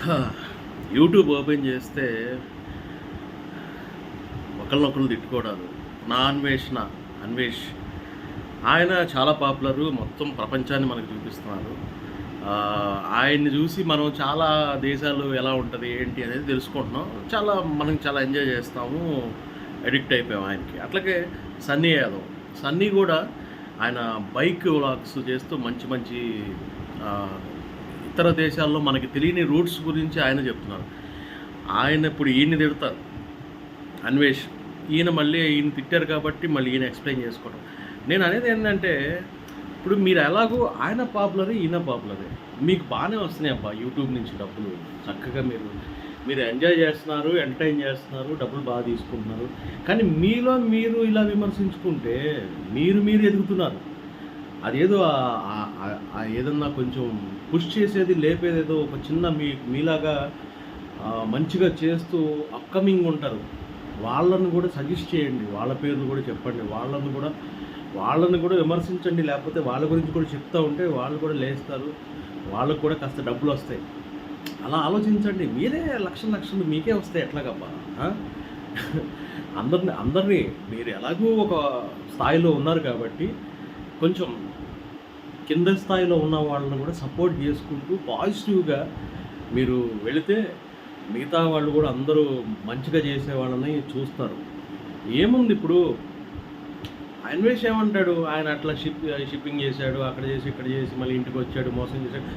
హా, YouTube open చేస్తే ఒకళ్ళనొకళ్ళు తిట్టుకోవడాలు. నా అన్వేషణ, అన్వేష్ ఆయన చాలా పాపులరు. మొత్తం ప్రపంచాన్ని మనకు చూపిస్తున్నారు. ఆయన్ని చూసి మనం చాలా దేశాలు ఎలా ఉంటుంది ఏంటి అనేది తెలుసుకుంటున్నాం. మనం చాలా ఎంజాయ్ చేస్తాము. అడిక్ట్ అయిపోయాం ఆయనకి. అట్లాగే సన్నీ యాదవ్. సన్నీ కూడా ఆయన బైక్ వ్లాగ్స్ చేస్తూ మంచి మంచి ఆహ్, ఇతర దేశాల్లో మనకి తెలియని రూట్స్ గురించి ఆయన చెప్తున్నారు. ఆయన ఇప్పుడు ఈయన్ని తిడతారు అన్వేష్. ఈయన తిట్టారు కాబట్టి మళ్ళీ ఈయన ఎక్స్‌ప్లెయిన్ చేసుకోవడం. నేను అనేది ఏంటంటే, ఇప్పుడు మీరు ఎలాగో ఆయన పాపులరే, ఈయన పాపులరే. మీకు బాగానే వస్తున్నాయి అబ్బా యూట్యూబ్ నుంచి డబ్బులు. చక్కగా మీరు ఎంజాయ్ చేస్తున్నారు, ఎంటర్‌టైన్ చేస్తున్నారు, డబ్బులు బాగా తీసుకుంటున్నారు. కానీ మీలో మీరు ఇలా విమర్శించుకుంటే మీరు ఎదుగుతున్నారు. అదేదో ఏదన్నా కొంచెం పుష్ చేసేది, లేపేదేదో ఒక చిన్న మీలాగా మంచిగా చేస్తూ అప్‌కమింగ్ ఉంటారు. వాళ్ళని కూడా సజెస్ట్ చేయండి. వాళ్ళ పేర్లు కూడా చెప్పండి. వాళ్ళని కూడా విమర్శించండి. లేకపోతే వాళ్ళ గురించి కూడా చెప్తూ ఉంటే వాళ్ళు కూడా లేస్తారు. వాళ్ళకు కూడా కాస్త డబ్బులొస్తాయి. అలా ఆలోచించండి. మీరే లక్షలు మీకే వస్తాయి ఎట్లాగబ్బా? అందరిని మీరు ఎలాగూ ఒక స్థాయిలో ఉన్నారు కాబట్టి కొంచెం కింద స్థాయిలో ఉన్న వాళ్ళని కూడా సపోర్ట్ చేసుకుంటూ పాజిటివ్గా మీరు వెళితే మిగతా వాళ్ళు కూడా అందరూ మంచిగా చేసే వాళ్ళని చూస్తారు. ఏముంది ఇప్పుడు అన్వేష్ ఏమంటాడు? ఆయన అట్లా షిప్పింగ్ చేశాడు, అక్కడ చేసి ఇక్కడ చేసి మళ్ళీ ఇంటికి వచ్చాడు, మోసం చేశాడు.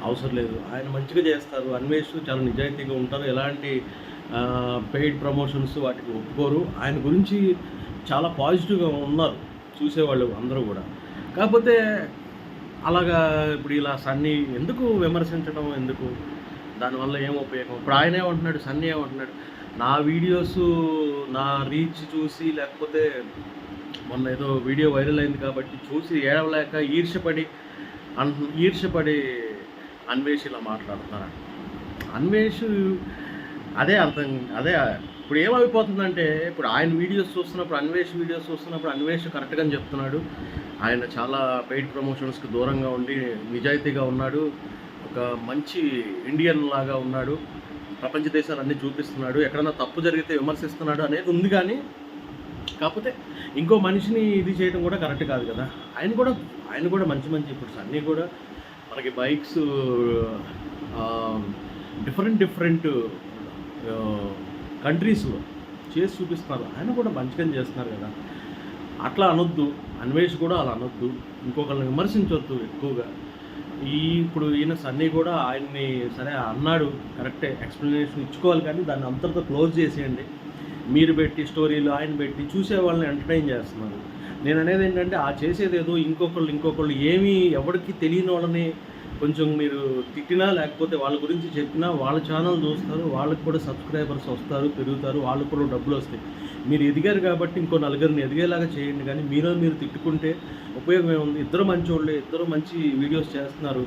అవసరం లేదు. ఆయన మంచిగా చేస్తారు. అన్వేష్ చాలా నిజాయితీగా ఉంటారు. ఎలాంటి పెయిడ్ ప్రమోషన్స్ వాటికి ఒప్పుకోరు. ఆయన గురించి చాలా పాజిటివ్గా ఉన్నారు చూసేవాళ్ళు అందరూ కూడా. కాకపోతే అలాగా ఇప్పుడు ఇలా సన్నీ ఎందుకు విమర్శించడం ఎందుకు? దానివల్ల ఏం ఉపయోగం? ఇప్పుడు ఆయన ఏమంటున్నాడు, సన్నీ ఏమంటున్నాడు, నా వీడియోస్ నా రీచ్ చూసి, లేకపోతే మొన్న ఏదో వీడియో వైరల్ అయింది కాబట్టి చూసి ఏడవలేక ఈర్ష్యపడి అన్వేష్ ఇలా మాట్లాడుతున్నాడు. అన్వేష్ అదే ఇప్పుడు ఏమైపోతుందంటే, ఇప్పుడు ఆయన వీడియోస్ చూస్తున్నప్పుడు, అన్వేష్ కరెక్ట్గానే చెప్తున్నాడు. ఆయన చాలా పెయిడ్ ప్రమోషన్స్కి దూరంగా ఉండి నిజాయితీగా ఉన్నాడు. ఒక మంచి ఇండియన్ లాగా ఉన్నాడు. ప్రపంచ దేశాలన్నీ చూపిస్తున్నాడు. ఎక్కడన్నా తప్పు జరిగితే విమర్శిస్తున్నాడు అనేది ఉంది. కానీ కాకపోతే ఇంకో మనిషిని ఇది చేయడం కూడా కరెక్ట్ కాదు కదా. ఆయన కూడా మంచి ఇప్పుడు అన్నీ కూడా మనకి బైక్స్ డిఫరెంట్ కంట్రీస్లో చేసి చూపిస్తున్నారు. ఆయన కూడా మంచిగానే చేస్తున్నారు కదా. అట్లా అనొద్దు. అన్వేష్ కూడా అలా అనొద్దు. ఇంకొకరిని విమర్శించొద్దు ఎక్కువగా. ఇప్పుడు ఈయన సన్నీ కూడా ఆయన్ని సరే అన్నాడు, కరెక్టే, ఎక్స్ప్లెనేషన్ ఇచ్చుకోవాలి. కానీ దాన్ని అంతటితో క్లోజ్ చేసేయండి. మీరు పెట్టి స్టోరీలు ఆయన పెట్టి చూసే వాళ్ళని ఎంటర్టైన్ చేస్తున్నారు. నేను అనేది ఏంటంటే, చేసేదేదో ఇంకొకళ్ళు ఎవరికి తెలియని వాళ్ళని కొంచెం మీరు తిట్టినా, లేకపోతే వాళ్ళ గురించి చెప్పినా వాళ్ళ ఛానల్ చూస్తారు. వాళ్ళకి కూడా సబ్స్క్రైబర్స్ వస్తారు, పెరుగుతారు, వాళ్ళకు కూడా డబ్బులు వస్తాయి. మీరు ఎదిగారు కాబట్టి ఇంకో నలుగురిని ఎదిగేలాగా చేయండి. కానీ మీరు తిట్టుకుంటే ఉపయోగం ఏముంది? ఇద్దరు మంచోళ్ళే, ఇద్దరు మంచి వీడియోస్ చేస్తున్నారు,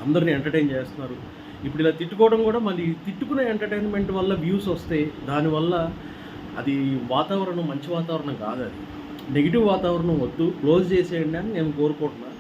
అందరిని ఎంటర్టైన్ చేస్తున్నారు. ఇప్పుడు ఇలా తిట్టుకోవడం కూడా మళ్ళీ తిట్టుకునే ఎంటర్టైన్మెంట్ వల్ల వ్యూస్ వస్తాయి. దానివల్ల అది మంచి వాతావరణం కాదు. అది నెగిటివ్ వాతావరణం వద్దు, క్లోజ్ చేసేయండి అని నేను కోరుకుంటున్నాను.